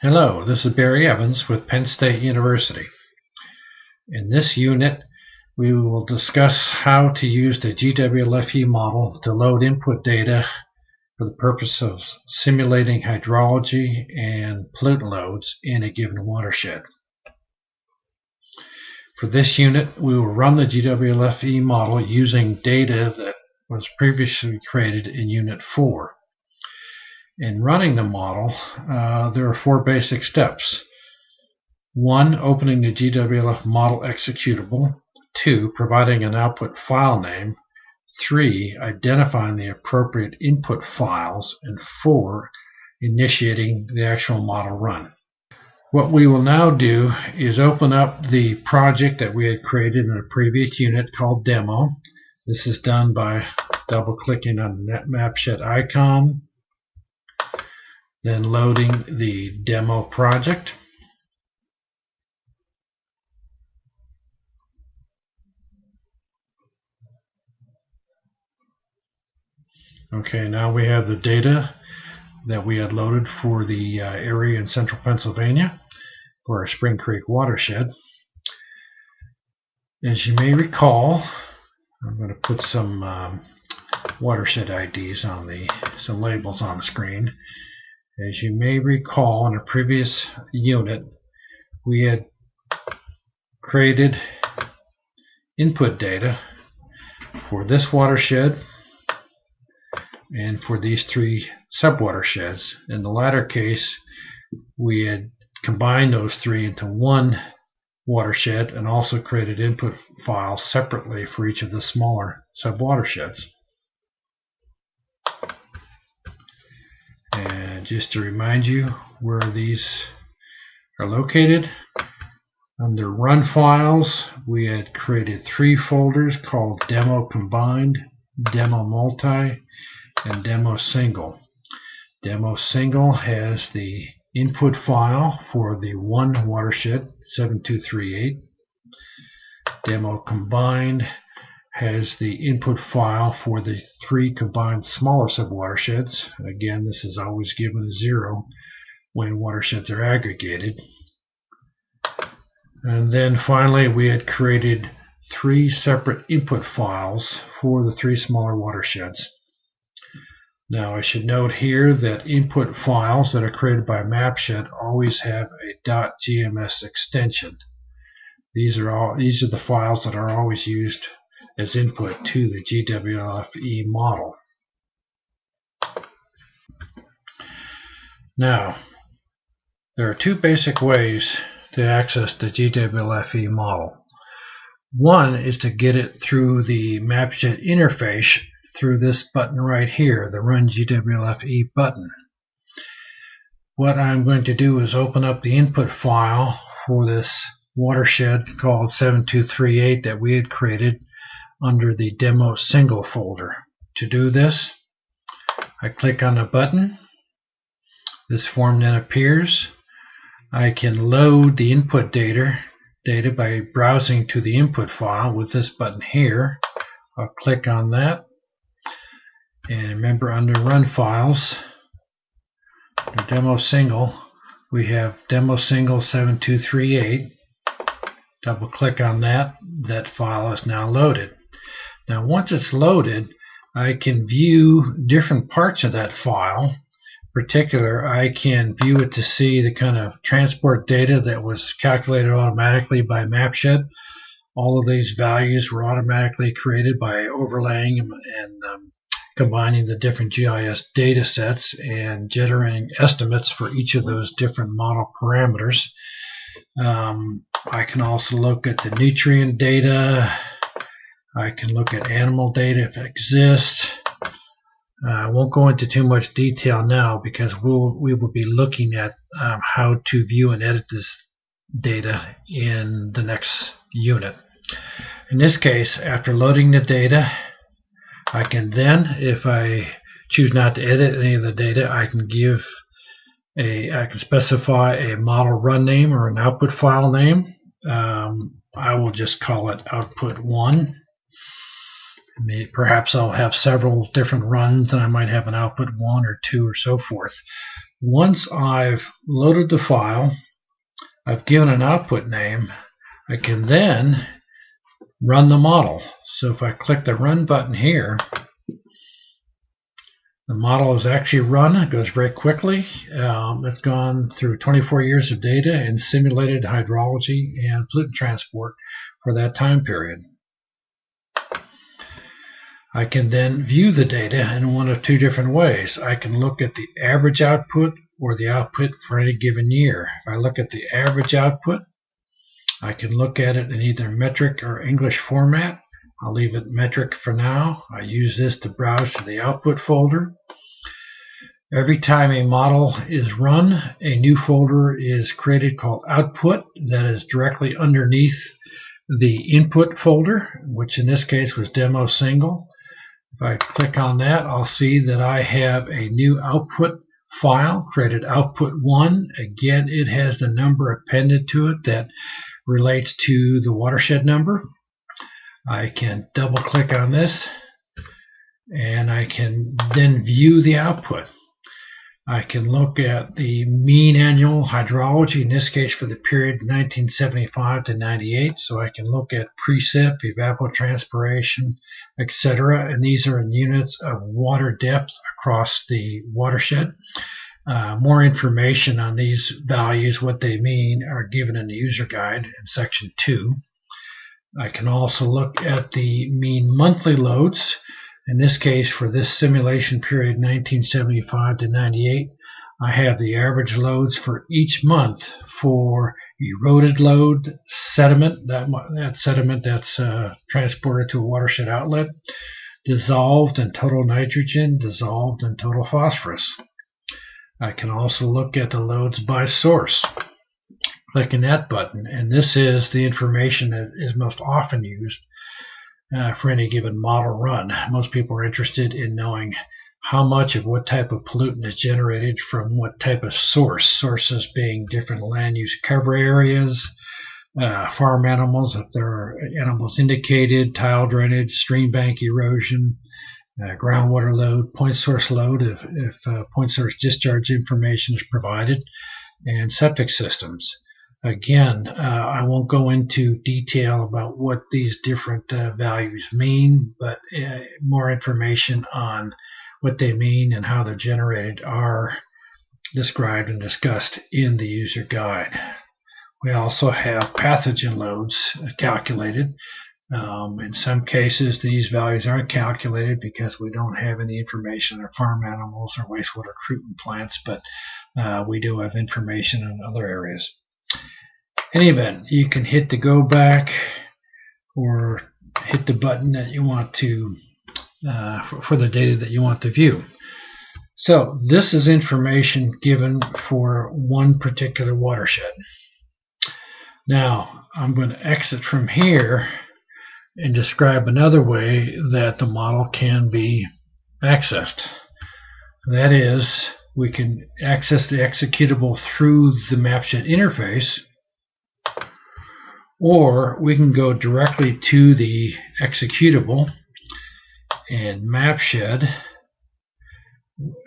Hello, this is Barry Evans with Penn State University. In this unit, we will discuss how to use the GWLF-E model to load input data for the purpose of simulating hydrology and pollutant loads in a given watershed. For this unit, we will run the GWLF-E model using data that was previously created in Unit 4. In running the model, there are 4 basic steps. 1. Opening the GWLF model executable. 2. Providing an output file name. 3. Identifying the appropriate input files. And 4. Initiating the actual model run. What we will now do is open up the project that we had created in a previous unit called Demo. This is done by double-clicking on the MapShed icon, then loading the demo project. Okay, now we have the data that we had loaded for the area in central Pennsylvania for our Spring Creek watershed. As you may recall, I'm going to put some watershed IDs on some labels on the screen. As you may recall, in a previous unit, we had created input data for this watershed and for these 3 subwatersheds. In the latter case, we had combined those 3 into one watershed and also created input files separately for each of the smaller subwatersheds. And just to remind you where these are located, under Run Files, we had created 3 folders called Demo Combined, Demo Multi, and Demo Single. Demo Single has the input file for the one watershed, 7238. Demo Combined has the input file for the 3 combined smaller subwatersheds. Again, this is always given as 0 when watersheds are aggregated. And then finally, we had created 3 separate input files for the 3 smaller watersheds. Now, I should note here that input files that are created by MapShed always have a .gms extension. These are the files that are always used as input to the GWLF-E model. Now, there are 2 basic ways to access the GWLF-E model. One is to get it through the MapShed interface through this button right here, the Run GWLF-E button. What I'm going to do is open up the input file for this watershed called 7238 that we had created under the Demo Single folder. To do this, I click on the button. This form then appears. I can load the input data by browsing to the input file with this button here. I'll click on that. And remember, under Run Files, the Demo Single, we have Demo Single 7238. Double click on that. That file is now loaded. Now, once it's loaded, I can view different parts of that file. In particular, I can view it to see the kind of transport data that was calculated automatically by MapShed. All of these values were automatically created by overlaying and combining the different GIS data sets and generating estimates for each of those different model parameters. I can also look at the nutrient data. I can look at animal data if it exists. I won't go into too much detail now because we will be looking at how to view and edit this data in the next unit. In this case, after loading the data, I can then, if I choose not to edit any of the data, I can specify a model run name or an output file name. I will just call it output 1. Perhaps I'll have several different runs, and I might have an output 1 or 2 or so forth. Once I've loaded the file, I've given an output name, I can then run the model. So if I click the Run button here, the model is actually run. It goes very quickly. It's gone through 24 years of data and simulated hydrology and pollutant transport for that time period. I can then view the data in one of two different ways. I can look at the average output or the output for any given year. If I look at the average output, I can look at it in either metric or English format. I'll leave it metric for now. I use this to browse to the output folder. Every time a model is run, a new folder is created called output that is directly underneath the input folder, which in this case was demo single. If I click on that, I'll see that I have a new output file created, output 1. Again, it has the number appended to it that relates to the watershed number. I can double click on this and I can then view the output. I can look at the mean annual hydrology, in this case for the period 1975 to 98, so I can look at precip, evapotranspiration, etc. And these are in units of water depth across the watershed. More information on these values, what they mean, are given in the user guide in section 2. I can also look at the mean monthly loads. In this case, for this simulation period 1975 to 98, I have the average loads for each month for eroded load, sediment, that sediment that's transported to a watershed outlet, dissolved and total nitrogen, dissolved and total phosphorus. I can also look at the loads by source. Clicking that button, and this is the information that is most often used for any given model run. Most people are interested in knowing how much of what type of pollutant is generated from what type of source. Sources being different land use cover areas, farm animals, if there are animals indicated, tile drainage, stream bank erosion, groundwater load, point source load if point source discharge information is provided, and septic systems. Again, I won't go into detail about what these different values mean, but more information on what they mean and how they're generated are described and discussed in the user guide. We also have pathogen loads calculated. In some cases, these values aren't calculated because we don't have any information on farm animals or wastewater treatment plants, but we do have information in other areas. In any event, you can hit the go back or hit the button that you want to for the data that you want to view. So this is information given for one particular watershed. Now I'm going to exit from here and describe another way that the model can be accessed. That is, we can access the executable through the MapShed interface, or we can go directly to the executable and MapShed.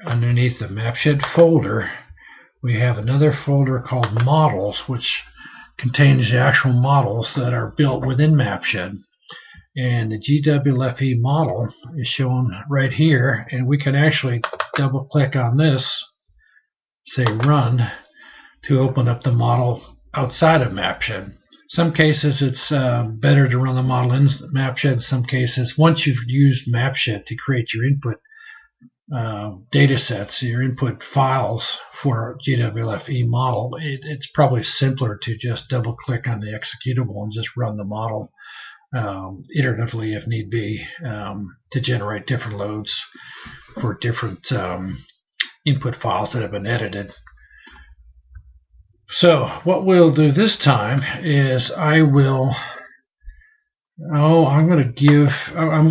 Underneath the MapShed folder, we have another folder called Models, which contains the actual models that are built within MapShed. And the GWLF-E model is shown right here, and we can actually double click on this, say Run, to open up the model outside of MapShed. Some cases it's better to run the model in MapShed. In some cases, once you've used MapShed to create your input data sets, your input files for GWLF-E model, it's probably simpler to just double click on the executable and just run the model iteratively if need be to generate different loads for different input files that have been edited. So what we'll do this time is I'm going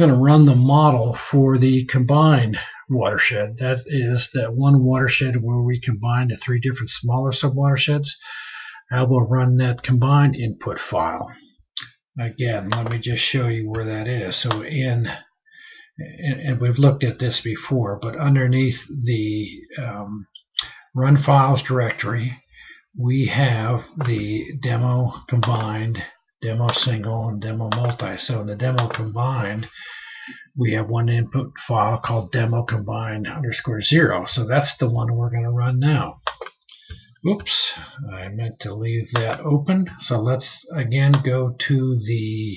to run the model for the combined watershed. That is that one watershed where we combine the 3 different smaller subwatersheds. I will run that combined input file. Again, let me just show you where that is. So and we've looked at this before, but underneath the run files directory, we have the demo combined, demo single, and demo multi. So in the demo combined, we have one input file called demo combined _0. So that's the one we're going to run now. Oops, I meant to leave that open. So let's again go to the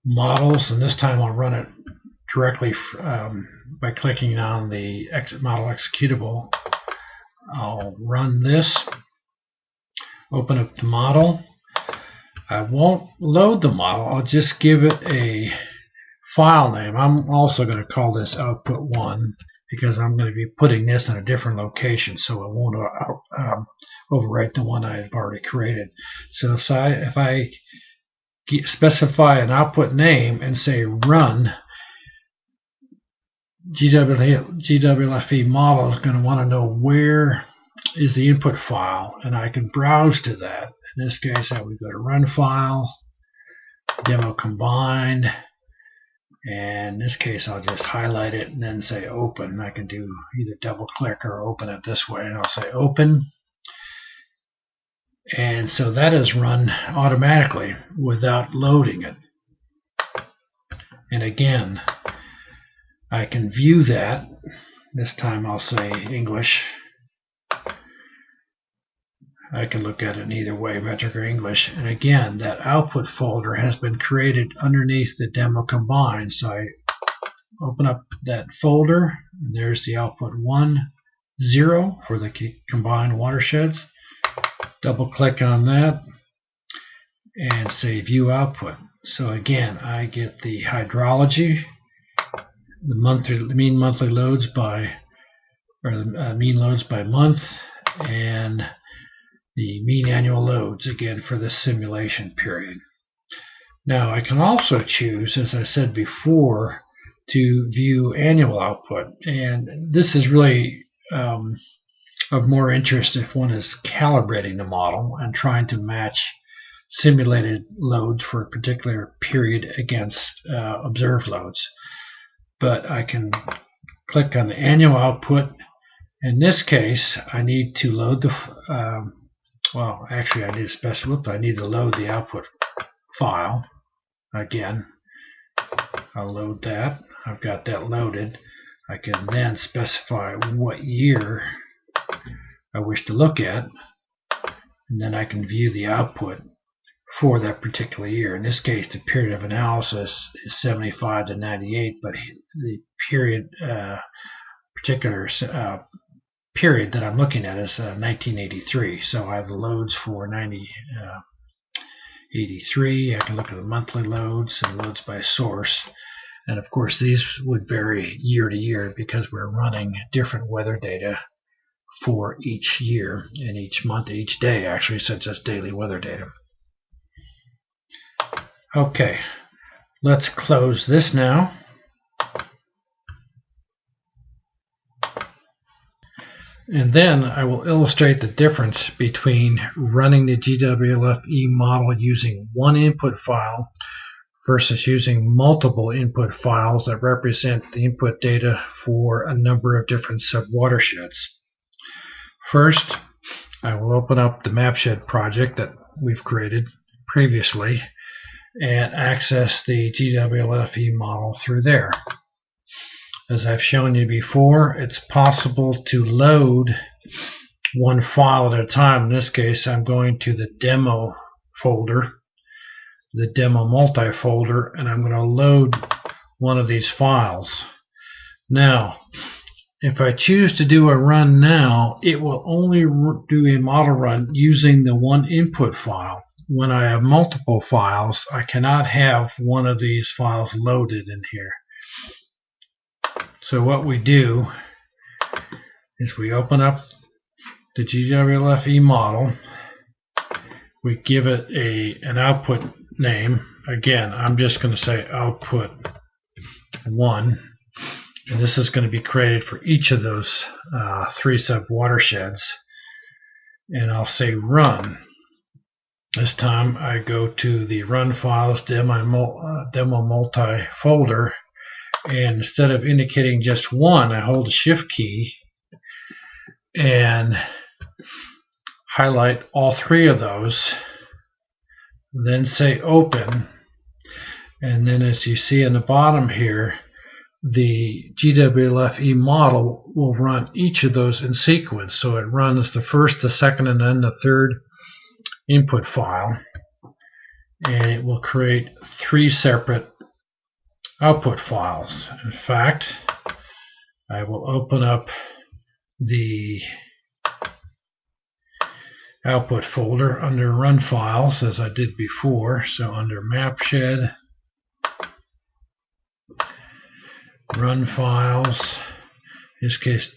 models, and this time I'll run it directly by clicking on the exit model executable. I'll run this, open up the model. I won't load the model, I'll just give it a file name. I'm also going to call this output 1 because I'm going to be putting this in a different location, so it won't overwrite the one I have already created. So if I specify an output name and say run, GWLF-E model is going to want to know where is the input file, and I can browse to that. In this case, I would go to run file, demo combined, and in this case I'll just highlight it and then say open. I can do either double click or open it this way, and I'll say open. And so that is run automatically without loading it. And again, I can view that. This time I'll say English. I can look at it in either way, metric or English. And again, that output folder has been created underneath the demo combined. So I open up that folder, and there's the output 1, 0 for the combined watersheds. Double click on that and say view output. So again, I get the hydrology, the mean monthly loads by, or the mean loads by month, and the mean annual loads, again, for the simulation period. Now, I can also choose, as I said before, to view annual output. And this is really of more interest if one is calibrating the model and trying to match simulated loads for a particular period against observed loads. But I can click on the annual output. In this case, I need to load the well, actually, I need to load the output file. Again, I'll load that. I've got that loaded. I can then specify what year I wish to look at, and then I can view the output for that particular year. In this case, the period of analysis is 75 to 98, but the period, particular period that I'm looking at is 1983. So I have the loads for 83. I can look at the monthly loads and loads by source. And of course, these would vary year to year because we're running different weather data for each year and each month, each day, actually, such as daily weather data. Okay, let's close this now. And then I will illustrate the difference between running the GWLF-E model using one input file versus using multiple input files that represent the input data for a number of different sub-watersheds. First, I will open up the MapShed project that we've created previously and access the GWLF-E model through there. As I've shown you before, it's possible to load one file at a time. In this case, I'm going to the demo folder, the demo multi folder, and I'm going to load one of these files. Now, if I choose to do a run now, it will only do a model run using the one input file. When I have multiple files, I cannot have one of these files loaded in here. So what we do is we open up the GWLF-E model. We give it an output name. Again, I'm just going to say output 1. And this is going to be created for each of those 3 sub-watersheds. And I'll say run. This time I go to the run files demo multi folder. And instead of indicating just one, I hold the shift key and highlight all three of those, then say open, and then as you see in the bottom here, the GWLF-E model will run each of those in sequence. So it runs the first, the second, and then the third input file, and it will create three separate output files. In fact, I will open up the output folder under Run Files as I did before. So under MapShed, Run Files, in this case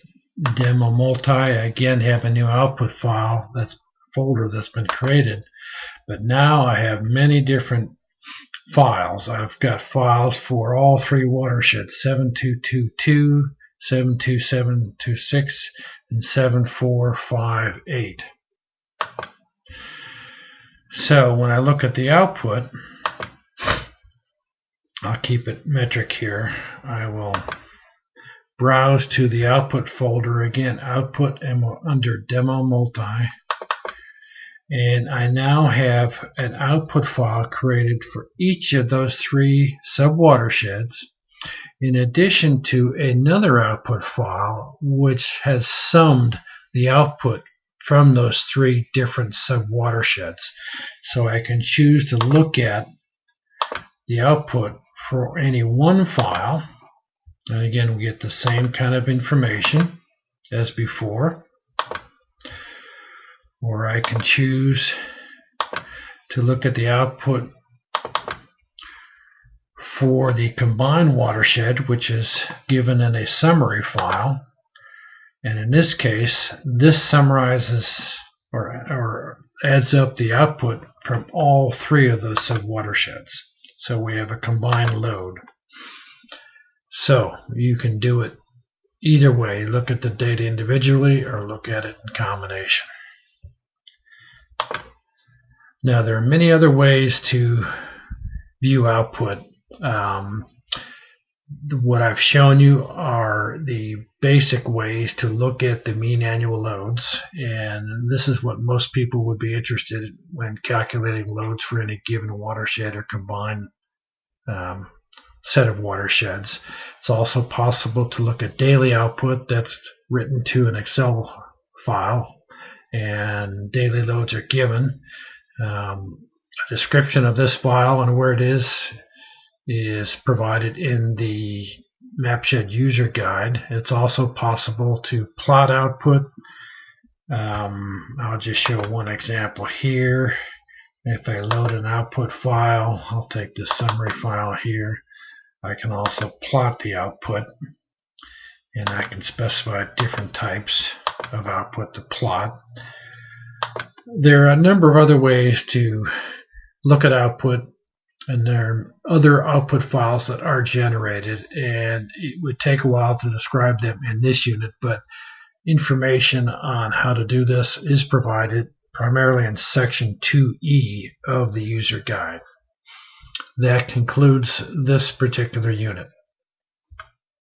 Demo Multi, I again have a new output file, that's folder that's been created. But now I have many different files. I've got files for all three watersheds, 7222, 72726, and 7458. So when I look at the output, I'll keep it metric here. I will browse to the output folder again, output, and under Demo Multi. And I now have an output file created for each of those three sub-watersheds, in addition to another output file which has summed the output from those three different sub-watersheds. So I can choose to look at the output for any one file, and again we get the same kind of information as before. Or I can choose to look at the output for the combined watershed, which is given in a summary file. And in this case, this summarizes or adds up the output from all three of those sub-watersheds. So we have a combined load. So you can do it either way. Look at the data individually or look at it in combination. Now there are many other ways to view output. What I've shown you are the basic ways to look at the mean annual loads, and this is what most people would be interested in when calculating loads for any given watershed or combined set of watersheds. It's also possible to look at daily output that's written to an Excel file, and daily loads are given. A description of this file and where it is provided in the MapShed user guide. It's also possible to plot output. I'll just show one example here. If I load an output file, I'll take the summary file here. I can also plot the output, and I can specify different types of output to plot. There are a number of other ways to look at output, and there are other output files that are generated, and it would take a while to describe them in this unit, but information on how to do this is provided primarily in section 2E of the user guide. That concludes this particular unit.